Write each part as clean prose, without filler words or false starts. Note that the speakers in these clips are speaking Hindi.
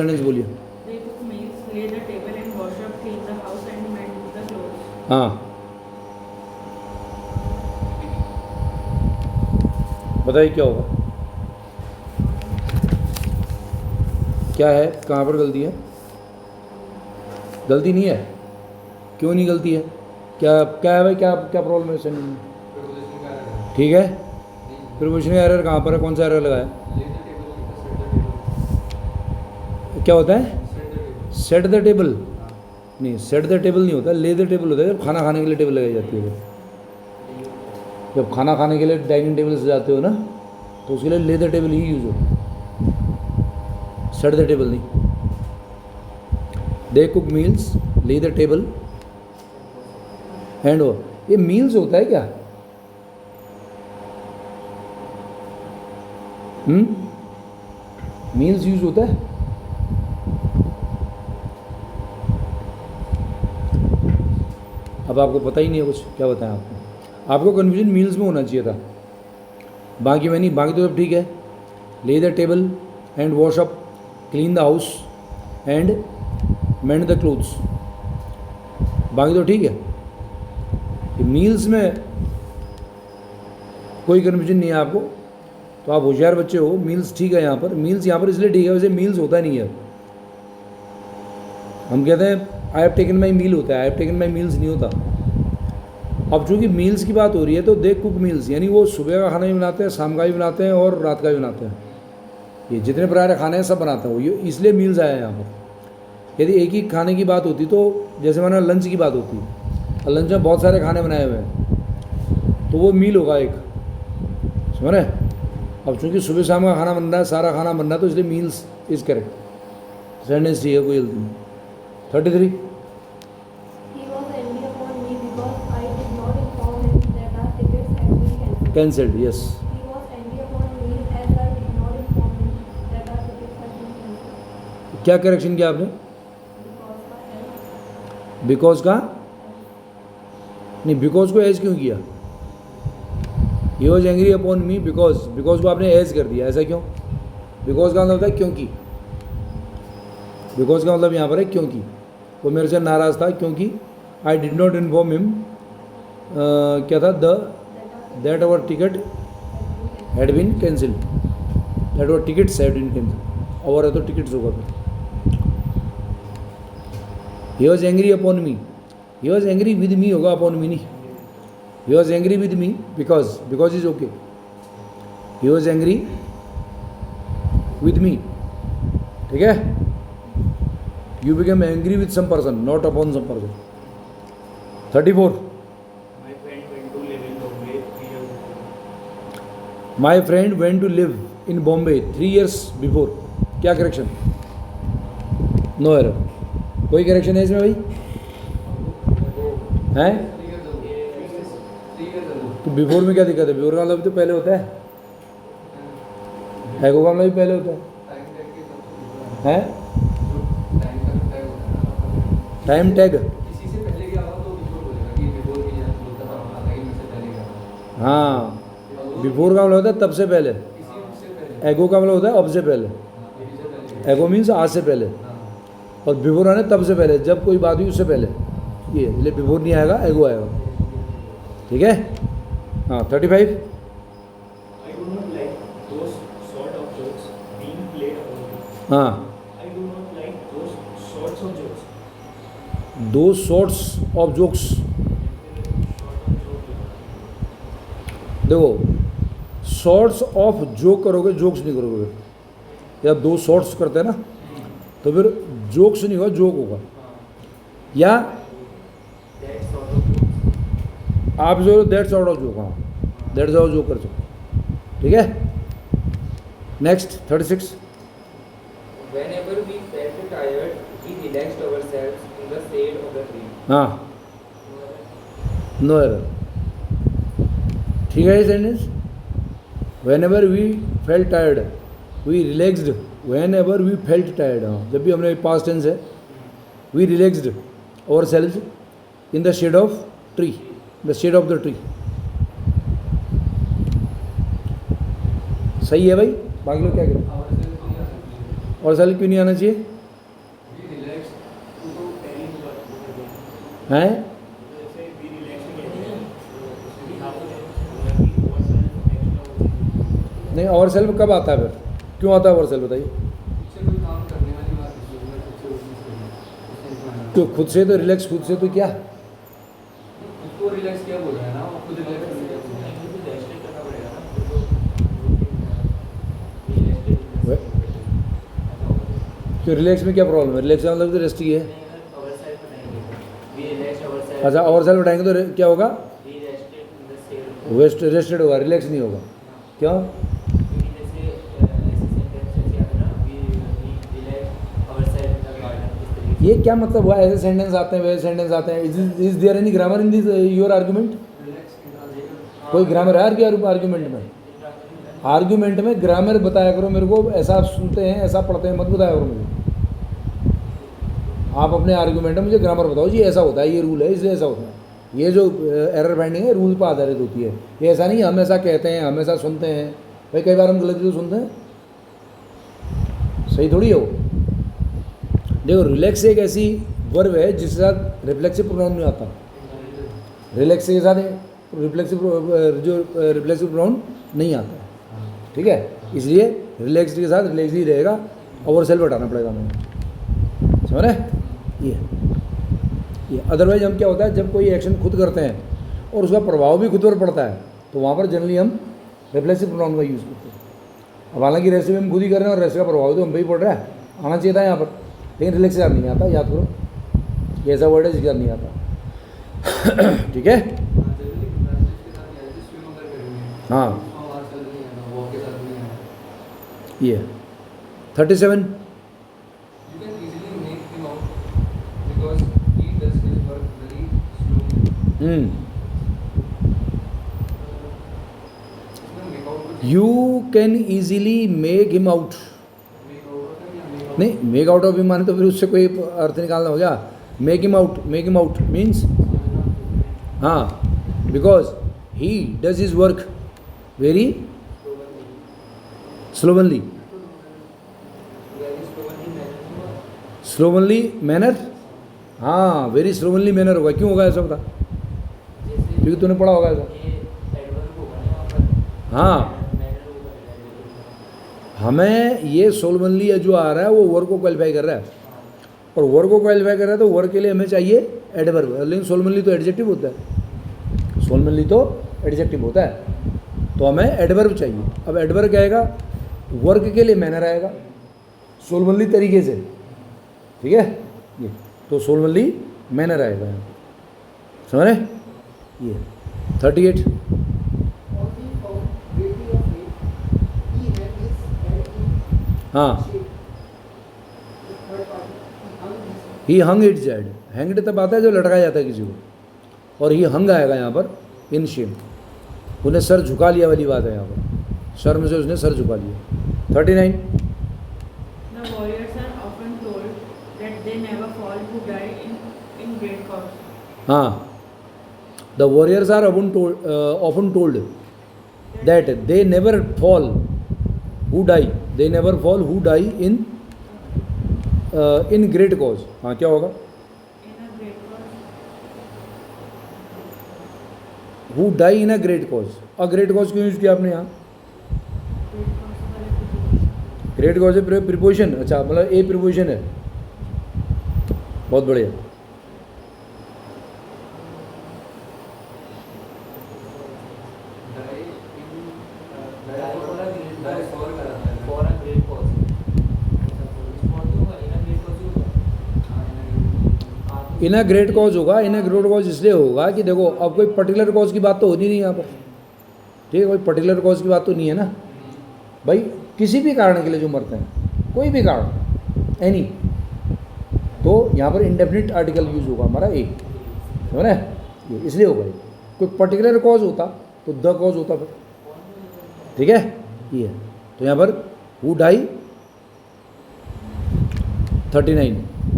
सेंटेंस बोलिए। They took meals, laid the table and washed up, cleaned the house and mended the clothes. हाँ, बताइए क्या होगा, क्या है, कहाँ पर गलती है? गलती नहीं है, क्यों नहीं गलती है? क्या क्या है भाई, क्या क्या प्रॉब्लम है सेंटेंस में? ठीक है, प्रीपोजिशन का एरर कहाँ पर है, कौन सा एरर लगाया? क्या होता है? Set the table. नहीं, सेट द टेबल नहीं होता, ले द टेबल होता है। जब खाना खाने के लिए टेबल लगाई जाती है, जब खाना खाने के लिए डाइनिंग टेबल से जाते हो ना, तो उसके लिए ले द टेबल ही यूज होता है, सेट द टेबल नहीं। दे कुक मील्स, ले द टेबल एंड वो, ये मील्स होता है क्या? मील्स यूज होता है? अब आपको पता ही नहीं है कुछ, क्या बताएं आपको? आपको कन्फ्यूजन मील्स में होना चाहिए था, बाकी में नहीं। बाकी तो सब ठीक है। ले the table and wash up, clean the house and mend the clothes, बाकी तो ठीक है। मील्स में कोई कन्फ्यूजन नहीं है आपको, तो आप होशियार बच्चे हो। मील्स ठीक है यहाँ पर, मील्स यहाँ पर इसलिए ठीक है, वैसे मील्स होता नहीं है। हम कहते हैं आई हैव टेकन माई मील होता है, I have taken my meals नहीं होता। अब चूँकि मील्स की बात हो रही है तो दे कुक मील्स, यानी वो सुबह का खाना भी बनाते हैं, शाम का भी बनाते हैं और रात का भी बनाते हैं। ये जितने प्रकार के खाने हैं सब बनाते हैं वो, ये इसलिए मील्स आया है यहाँ पर। यदि एक ही खाने की बात होती तो जैसे माना लंच की बात होती है, और लंच में बहुत सारे खाने बनाए हुए हैं तो वो मील होगा एक, समझ रहे? अब चूँकि सुबह शाम का खाना बन रहा है, सारा खाना बन रहा है, तो इसलिए मील्स इज करेक्ट सेंटेंस चाहिए, कोई गलती नहीं। 33 He was angry upon me because I did not inform him that our tickets had been cancelled. Cancelled, yes. He was angry upon me as I did not inform him that our tickets had been cancelled. क्या करेक्शन किया आपने? बिकॉज का नहीं, बिकॉज को एज क्यों किया? ही was angry upon me because, because को आपने एज कर दिया, ऐसा क्यों? बिकॉज का मतलब होता है क्योंकि, बिकॉज का मतलब यहाँ पर है क्योंकि। वो मेरे से नाराज़ था क्योंकि I did not inform him, क्या था, that our ticket had been cancel, that our tickets had been cancel, और है तो टिकट्स होगा फिर। He was angry upon me, he was angry with me होगा, अपॉन मी नहीं। He was angry with me because, because is okay. He was angry with me, ठीक है। You became angry with some person, not upon some person. 34. My friend went to live in Bombay 3 years before. My friend went to live in Bombay 3 years before. क्या करेक्शन? No error. कोई करेक्शन है इसमें भाई? हैं? तो बिफोर में क्या दिक्कत है? बिफोर का मतलब तो पहले होता है, एगो का मतलब भी पहले होता है, हैं? टाइम टैग, किसी से पहले क्या हुआ तो बिफोर बोलेगा कि बिफोर भी बोलता था, लेकिन मुझसे पहले क्या हुआ। हाँ। बिफोर का मतलब होता है तब से पहले, किसी से पहले, एगो का मतलब होता है अब से पहले। किसी से पहले। एगो मीन्स आज से पहले, और बिफोर आने तब से पहले, जब कोई बात हुई उससे पहले। ये इसलिए बिफोर नहीं आएगा, एगो आएगा, ठीक है। हाँ 35। I do not like those sort of jokes being played upon me. हाँ, I do not like those sorts of jokes. दो सॉर्ट्स ऑफ जोक्स, देखो सॉर्ट्स ऑफ जोक करोगे, जोक्स नहीं करोगे। या दो सॉर्ट्स करते हैं ना, तो फिर जोक्स नहीं होगा, जोक होगा। या That sort of jokes. आप जो दैट सॉर्ट ऑफ जोक, हाँ दैट सॉर्ट जोक कर सकते, ठीक है। Next 36। Whenever we felt tired, we relaxed ourselves in the shade of the tree. हाँ, नो एरर, ठीक है। Sentence whenever we felt tired, we relaxed, whenever we felt tired, हाँ जब भी हमने पास्ट टेंस है, we relaxed ourselves in the shade of tree, the shade of the tree. सही है भाई, बाकी लोग क्या करें? और सेल्फ क्यों नहीं आना चाहिए? हैं? नहीं, और सेल्फ कब आता है फिर? क्यों आता है और सेल्फ बताइए? तो खुद से तो रिलैक्स, खुद से तो क्या? उसको रिलैक्स क्या बोल रहा है ना, वो खुद रिलैक्स तो रिलैक्स में क्या प्रॉब्लम है? रिलैक्स का मतलब तो रेस्ट ही है। अच्छा, और सेल्फ उठाएंगे तो क्या होगा? रेस्टेड होगा, रिलैक्स नहीं होगा। क्यों? ये क्या मतलब हुआ? ऐसे सेंटेंस आते हैं, वैसे सेंटेंस आते हैं। Is there any grammar in this your argument? कोई ग्रामर है आर्गुमेंट में? आर्गुमेंट में ग्रामर बताया करो मेरे को। ऐसा आप सुनते हैं, ऐसा पढ़ते हैं, मत बताया करो मुझे। आप अपने आर्गुमेंट में मुझे ग्रामर बताओ जी, ऐसा होता है, ये रूल है, इसलिए ऐसा होता है। ये जो एरर फाइंडिंग है रूल पर आधारित होती है। ये ऐसा नहीं हम ऐसा कहते हैं, हम ऐसा सुनते हैं। भाई कई बार हम गलती तो सुनते हैं, सही थोड़ी है वो। देखो, रिलैक्स एक ऐसी वर्ब है जिसके साथ रिफ्लेक्सिव प्रोनाउन नहीं आता। रिलैक्स के साथ रिफ्लेक्सिव प्रोनाउन नहीं आता है, ठीक है? इसलिए रिलैक्स के साथ रिलैक्स ही रहेगा, ओवर सेल्फ हटाना पड़ेगा हमें, समझ रहे? ये अदरवाइज हम क्या होता है, जब कोई एक्शन खुद करते हैं और उसका प्रभाव भी खुद पर पड़ता है, तो वहाँ पर जनरली हम रिफ्लेक्सिव प्रोनाउन का यूज़ करते हैं। अब हालांकि रेसिपी हम खुद ही कर रहे हैं और रेस्ट का प्रभाव तो हम पे ही पड़ रहा है, आना चाहिए था यहाँ पर, लेकिन रिलैक्स के साथ नहीं आता। याद करो, ये ऐसा वर्ड है जिसके साथ नहीं आता। ठीक है? हाँ, ये 37। You can easily make him out. नहीं, मेक आउट ऑफ हिम माने तो फिर उससे कोई अर्थ निकालना हो गया। मेक हिम आउट मीन्स, हाँ, because he does his work very slovenly manner. हाँ, वेरी स्लोवनली मैनर होगा। क्यों होगा ऐसा बता? क्योंकि तूने पढ़ा होगा ऐसा। हाँ, हमें ये स्लोवनली जो आ रहा है वो वर्क को क्वालिफाई कर रहा है, और वर्क को क्वालिफाई कर रहा है तो वर्क के लिए हमें चाहिए एडवर्ब। लेकिन स्लोवनली तो एडजेक्टिव होता है, स्लोवनली तो एडजेक्टिव होता है, तो हमें एडवर्ब चाहिए। अब एडवर्ब क्या आएगा? वर्क के लिए मैनर आएगा स्लोवनली तरीके से, ठीक है? ये तो स्लोवनली मैनर आएगा यहाँ, समझ रहे? ये 38। हाँ, ही हंग इट्स हेड। हैंग्ड तब आता है जो लटकाया जाता है किसी को, और ही हंग आएगा यहाँ पर इन शेम। उन्हें सर झुका लिया वाली बात है यहाँ पर, शर्म से उसने सर झुका लिया। 39। The warriors are often told that they never fall who die in great cause. हाँ, the warriors are often told that they never fall who die, they never fall who die in great cause। हाँ, क्या होगा? In a great cause. who die in a great cause। और ग्रेट कॉज क्यों यूज़ किया आपने यहाँ? Great cause वाले preposition. ग्रेट कॉज है प्रिपोजिशन। अच्छा, मतलब ए प्रिपोजिशन है, बहुत बढ़िया। इन अ ग्रेट कॉज होगा। इन अ ग्रेट कॉज इसलिए होगा कि देखो, अब कोई पर्टिकुलर कॉज की बात तो होती नहीं यहाँ पर, ठीक है? कोई पर्टिकुलर कॉज की बात तो नहीं है ना भाई। किसी भी कारण के लिए जो मरते हैं, कोई भी कारण, एनी, तो यहाँ पर इंडेफिनिट आर्टिकल यूज होगा हमारा ए, समझ रहे? ये इसलिए होगा। ये कोई पर्टिकुलर कॉज होता तो द कॉज होता फिर, ठीक है? ये तो यहाँ पर who die 39,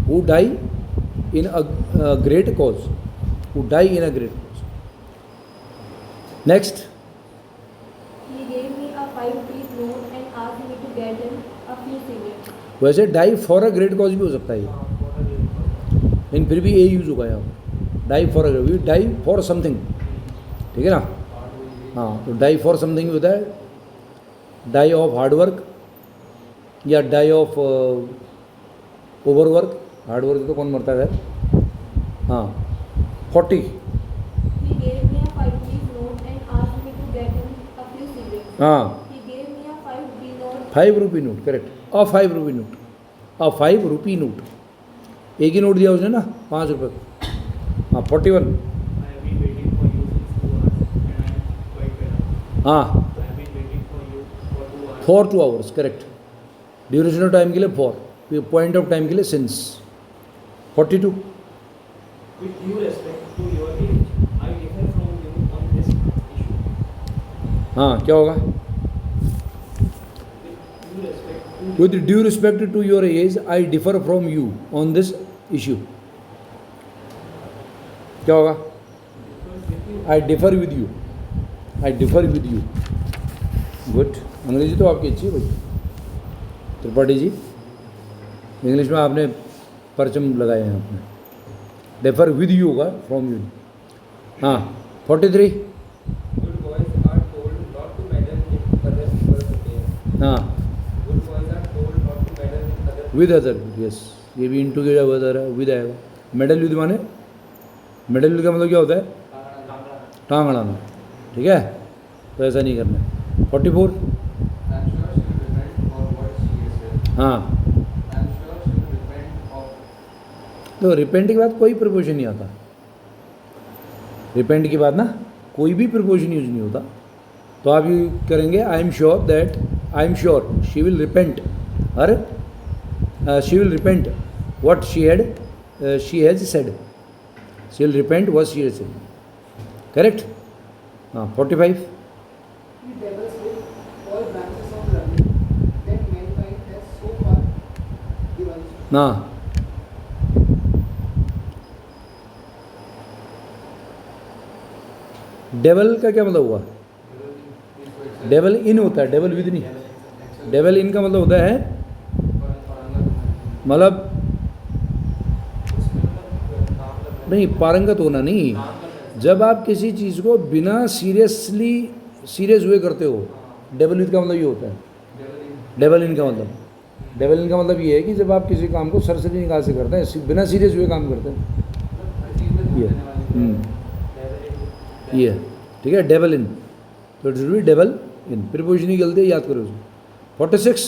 who die in a great cause, who die in a great cause. Next. He gave me a 5-piece note and asked me to get him a few cigarettes. वैसे die for a great cause भी हो सकता है ये, लेकिन फिर भी ए यूज होगा यहाँ, die for a, die for something, ठीक है ना। हाँ, तो डाई फॉर समथिंग भी होता है, डाई ऑफ हार्डवर्क या डाई ऑफ ओवरवर्क। हार्डवर्क तो कौन मरता है। हाँ 40। He gave me a 5 rupees note and asked me to get him a few cigarettes. हाँ He gave me a 5 rupee note. 5 rupee note, correct, a 5 rupee note, a 5 rupee note, एक ही नोट दिया उसने ना 5 रुपये। हाँ 41। I have been waiting for you since 2 hours and I am quite better. हाँ I have been waiting for you for 2 hours. For 2 hours, correct, duration of time के लिए फॉर, पॉइंट ऑफ टाइम के लिए since. 42। With due respect to your age, I differ from you on this issue. हाँ क्या होगा, With due respect to with due respect to your age I differ from you on this issue. क्या होगा, I differ with you, I differ with you. Good, अंग्रेजी तो आपकी अच्छी है भाई त्रिपाठी जी, इंग्लिश में आपने परचम लगाए हैं आपने, डिफर विद यू होगा, फ्रॉम यू। हाँ 43। Good boys are told not to meddle with other people's affairs. हाँ Good boys are told not to meddle with other. With other, yes, ये भी इंटू के विद आएगा। मेडल विद माने, मेडल विद का मतलब क्या होता है, टांग अड़ाना, ठीक है, तो ऐसा नहीं करना है। 44। I'm sure she will repent for what she has said. हाँ I'm sure she will repent of. तो रिपेंट के बाद कोई प्रपोजन नहीं आता, रिपेंट के बाद ना कोई भी प्रपोजन यूज नहीं होता, तो आप ये करेंगे I am sure that, I am sure she will repent, और she will repent what she has said, she will repent what she has said, correct. हाँ 45। The devils with all branches of learning that mankind has so far devised. ना डेवल का क्या मतलब हुआ, डेवल इन होता है, डेवल विद नहीं, डेवल इन का मतलब होता है, मतलब नहीं पारंगत होना नहीं, जब आप किसी चीज़ को बिना सीरियस हुए करते हो, डेवल विद का मतलब ये होता है, डेवल इन का मतलब, डेवल इन का मतलब ये है कि जब आप किसी काम को सरसरी निगाह से करते हैं, बिना सीरियस हुए काम करते हैं, ये ठीक है, डेवल इन, तो it should be devil in, preposition की गलती है, याद करो उसको। 46।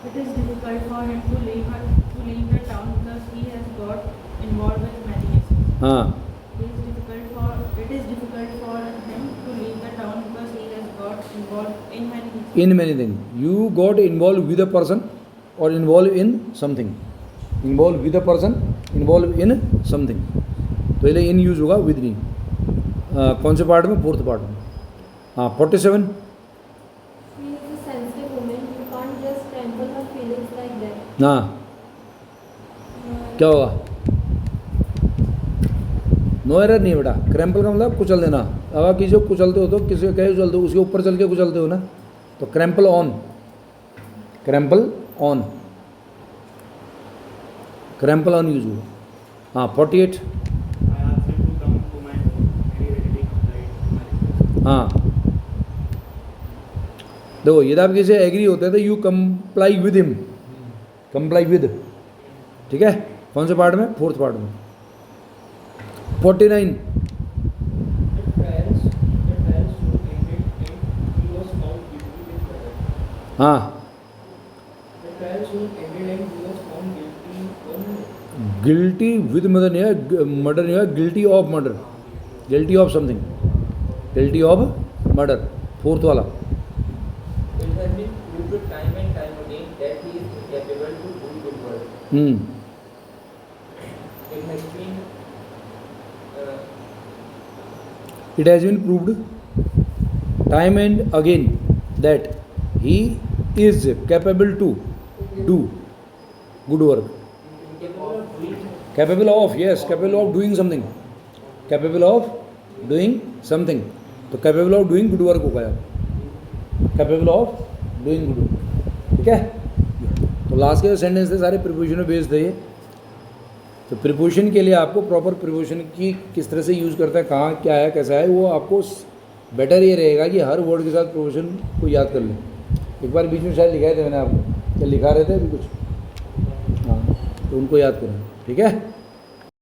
It is difficult for him to leave the town because he has got involved with many cases. हाँ It is difficult for him to leave the town because he has got involved in many cases. In many thing, you got involve with a person और involve in something, involve with a person, involve in something, तो ये इन यूज होगा, विद नहीं। कौन से पार्ट में, 4th पार्ट में। हाँ 47। She is a sensitive woman. You can't just trample her feelings like that. हाँ क्या होगा, नो एरर नहीं बेटा, क्रैम्पल का मतलब कुचल देना, अब आप किसी को कुचलते हो तो किसी को कहे कुचलते हो, उसके ऊपर चल के कुचलते हो ना, तो क्रैम्पल ऑन, क्रैम्पल ऑन, क्रैम्पल ऑन यूज हुआ। हाँ 48। I asked him to come to my home and he readily complied to my request. हाँ देखो, यदि आप किसी से एग्री होते हैं तो you comply with him, comply with, ठीक है, कौन से पार्ट में, 4th पार्ट में। 49। The trials soon ended and he was found guilty with murder. हाँ The trial soon ended and he was found guilty on guilty with murder नहीं है, मर्डर नहीं है, guilty of murder, guilty of something, guilty of murder, 4th वाला। It has been proved time and time again that he is incapable to do good work. It has been It has been proved time and again that he is capable to do good work. incapable of doing. Capable of, yes, capable of doing something, capable of doing something, तो capable of doing good work होगा यार, capable of doing good work, ठीक है। तो लास्ट के जो सेंटेंस थे सारे प्रीपोजिशन में बेस्ड थे ये। तो प्रीपोजिशन के लिए आपको प्रॉपर प्रीपोजिशन की किस तरह से यूज़ करते हैं, कहाँ क्या है कैसा है, वो आपको बेटर ये रहेगा कि हर वर्ड के साथ प्रीपोजिशन को याद कर लें। एक बार बीच में शायद लिखाए थे मैंने आपको, क्या लिखा रहे थे अभी कुछ, हाँ, तो उनको याद करें, ठीक है।